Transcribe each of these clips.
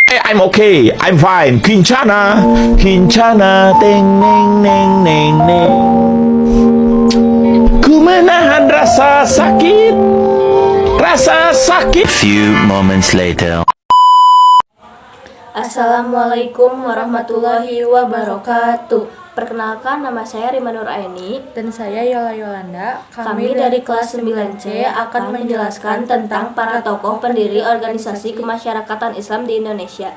I'm okay. I'm fine. Kincana, Kincana, teng neng neng neng neng. Ku menahan rasa sakit, rasa sakit. Few moments later. Assalamualaikum warahmatullahi wabarakatuh. Perkenalkan, nama saya Rima Nur Aini. Dan saya Yola Yolanda. Kami dari kelas 9C akan menjelaskan tentang para tokoh pendiri organisasi kemasyarakatan Islam di Indonesia.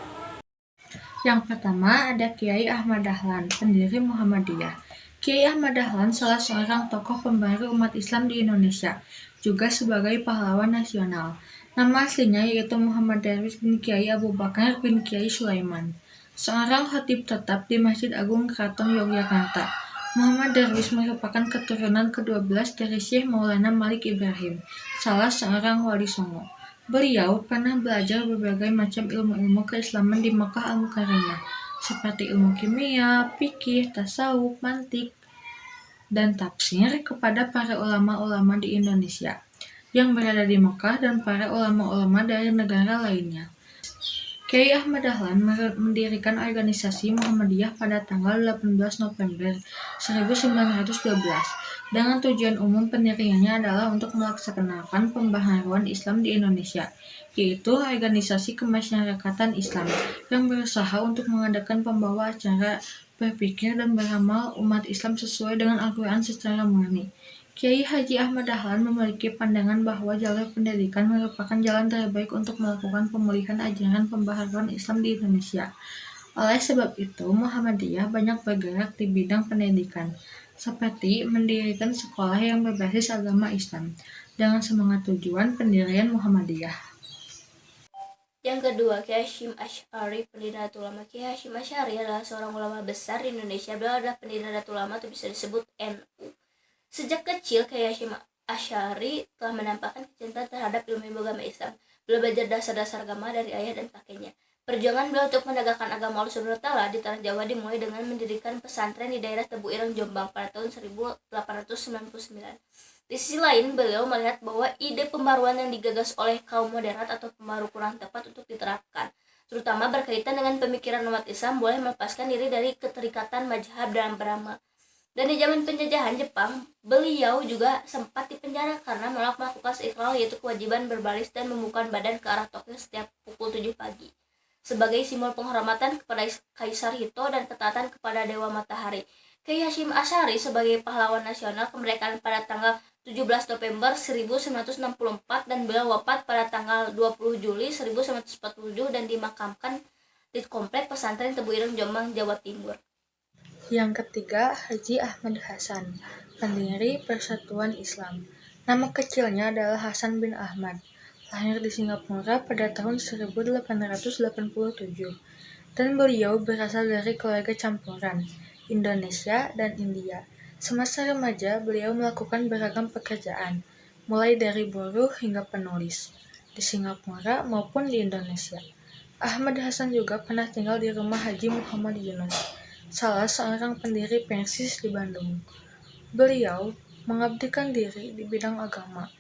Yang pertama ada Kiai Ahmad Dahlan, pendiri Muhammadiyah. Kiai Ahmad Dahlan salah seorang tokoh pembaru umat Islam di Indonesia, juga sebagai pahlawan nasional. Nama aslinya yaitu Muhammad Darwis bin Kiai Abu Bakar bin Kiai Sulaiman, seorang khatib tetap di Masjid Agung Keraton Yogyakarta. Muhammad Darwis merupakan keturunan ke-12 dari Syekh Maulana Malik Ibrahim, salah seorang wali Songo. Beliau pernah belajar berbagai macam ilmu-ilmu keislaman di Makkah Al-Mukarramah, seperti ilmu kimia, fikih, tasawuf, mantik, dan tafsir kepada para ulama-ulama di Indonesia yang berada di Makkah dan para ulama-ulama dari negara lainnya. Kiai Ahmad Dahlan mendirikan organisasi Muhammadiyah pada tanggal 18 November 1912 dengan tujuan umum pendiriannya adalah untuk melaksanakan pembaharuan Islam di Indonesia, yaitu organisasi kemasyarakatan Islam yang berusaha untuk mengadakan pembawa acara, berpikir dan beramal umat Islam sesuai dengan Al-Quran secara murni. Kiai Haji Ahmad Dahlan memiliki pandangan bahwa jalur pendidikan merupakan jalan terbaik untuk melakukan pemulihan ajaran pembaharuan Islam di Indonesia. Oleh sebab itu, Muhammadiyah banyak bergerak di bidang pendidikan, seperti mendirikan sekolah yang berbasis agama Islam, dengan semangat tujuan pendirian Muhammadiyah. Yang kedua, Kiai Hasyim Asy'ari, pendiri Nahdlatul Ulama. Kiai Hasyim Asy'ari adalah seorang ulama besar di Indonesia. Beliau adalah pendiri Nahdlatul Ulama atau bisa disebut NU. Sejak kecil, Kiai Hasyim Asy'ari telah menampakkan kecintaan terhadap ilmu agama Islam. Beliau belajar dasar-dasar agama dari ayah dan kakeknya. Perjuangan beliau untuk menegakkan agama Allah Subhanahu wa Ta'ala di tanah Jawa dimulai dengan mendirikan pesantren di daerah Tebu Ireng, Jombang pada tahun 1899. Di sisi lain, beliau melihat bahwa ide pembaruan yang digagas oleh kaum moderat atau pembaru kurang tepat untuk diterapkan, terutama berkaitan dengan pemikiran umat Islam boleh melepaskan diri dari keterikatan mazhab dalam beramal. Dan di zaman penjajahan Jepang, beliau juga sempat dipenjara karena menolak melakukan iqrar, yaitu kewajiban berbaris dan membuka badan ke arah Tokyo setiap pukul 7 pagi. Sebagai simbol penghormatan kepada Kaisar Hito dan ketaatan kepada Dewa Matahari. Kiai Hasyim Asy'ari sebagai pahlawan nasional kemerdekaan pada tanggal 17 November 1964 dan beliau wafat pada tanggal 20 Juli 1947 dan dimakamkan di Komplek Pesantren Tebu Ireng, Jombang, Jawa Timur. Yang ketiga, Haji Ahmad Hasan, pendiri Persatuan Islam. Nama kecilnya adalah Hasan bin Ahmad. Lahir di Singapura pada tahun 1887, dan beliau berasal dari keluarga campuran Indonesia dan India. Semasa remaja, beliau melakukan beragam pekerjaan, mulai dari buruh hingga penulis, di Singapura maupun di Indonesia. Ahmad Hasan juga pernah tinggal di rumah Haji Muhammad Yunus, salah seorang pendiri Persis di Bandung. Beliau mengabdikan diri di bidang agama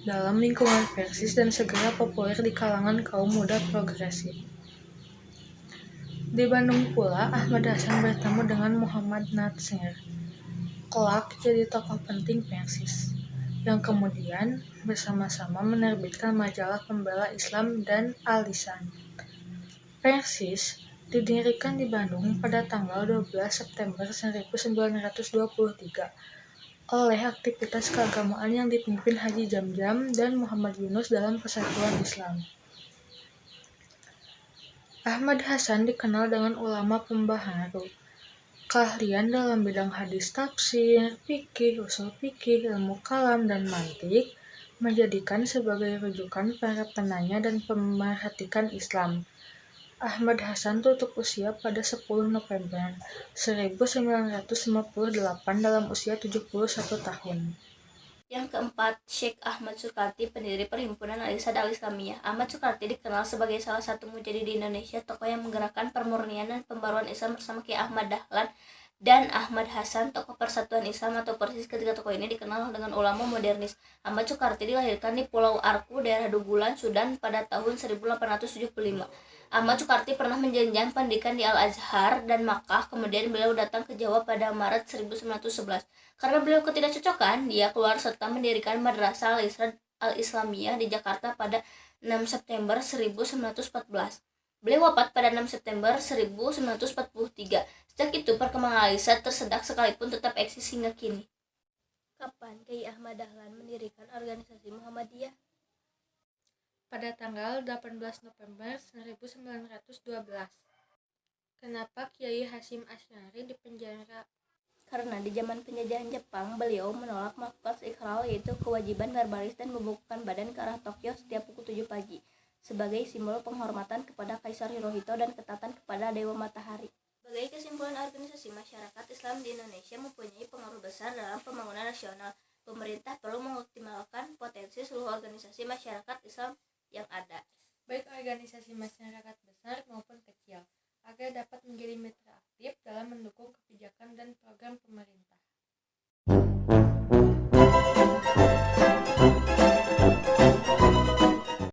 dalam lingkungan Persis dan segera populer di kalangan kaum muda progresif. Di Bandung pula, Ahmad Hasan bertemu dengan Muhammad Natsir, kelak jadi tokoh penting Persis, yang kemudian bersama-sama menerbitkan majalah pembela Islam dan Al-Lisan. Persis didirikan di Bandung pada tanggal 12 September 1923 oleh aktivitas keagamaan yang dipimpin Haji Jamjam dan Muhammad Yunus dalam Persatuan Islam. Ahmad Hasan dikenal dengan ulama pembaharu. Keahlian dalam bidang hadis tafsir, fikih, usul fikih, ilmu kalam, dan mantik menjadikan sebagai rujukan para penanya dan pemerhatikan Islam. Ahmad Hasan tutup usia pada 10 November 1958 dalam usia 71 tahun. Yang keempat, Syekh Ahmad Sukarti, pendiri Perhimpunan Al-Irsyad Al-Islamiyah. Ahmad Sukarti dikenal sebagai salah satu mujahid di Indonesia, tokoh yang menggerakkan pemurnian dan pembaruan Islam bersama Kiai Ahmad Dahlan dan Ahmad Hasan, tokoh Persatuan Islam atau Persis. Ketiga tokoh ini dikenal dengan ulama modernis. Ahmad Sukarti dilahirkan di Pulau Arku, daerah Dugulan, Sudan pada tahun 1875. Ahmad Sukarti pernah menjenjang pendidikan di Al-Azhar dan Makkah, kemudian beliau datang ke Jawa pada Maret 1911. Karena beliau ketidakcocokan, dia keluar serta mendirikan Madrasah Al-Islamiyah di Jakarta pada 6 September 1914. Beliau wafat pada 6 September 1943. Sejak itu perkembangan Al-Azhar tersedak sekalipun tetap eksis hingga kini. Kapan Kiai Ahmad Dahlan mendirikan organisasi Muhammadiyah? Pada tanggal 18 November 1912. Kenapa Kiai Hasyim Asy'ari dipenjara? Karena di zaman penjajahan Jepang, beliau menolak melakukan ikrar, yaitu kewajiban berbaris dan membukukan badan ke arah Tokyo setiap pukul 7 pagi, sebagai simbol penghormatan kepada Kaisar Hirohito dan ketatan kepada Dewa Matahari. Sebagai kesimpulan, organisasi masyarakat Islam di Indonesia mempunyai pengaruh besar dalam pembangunan nasional. Pemerintah perlu mengoptimalkan potensi seluruh organisasi masyarakat Islam yang ada, Baik organisasi masyarakat besar maupun kecil, agar dapat menjadi mitra aktif dalam mendukung kebijakan dan program pemerintah.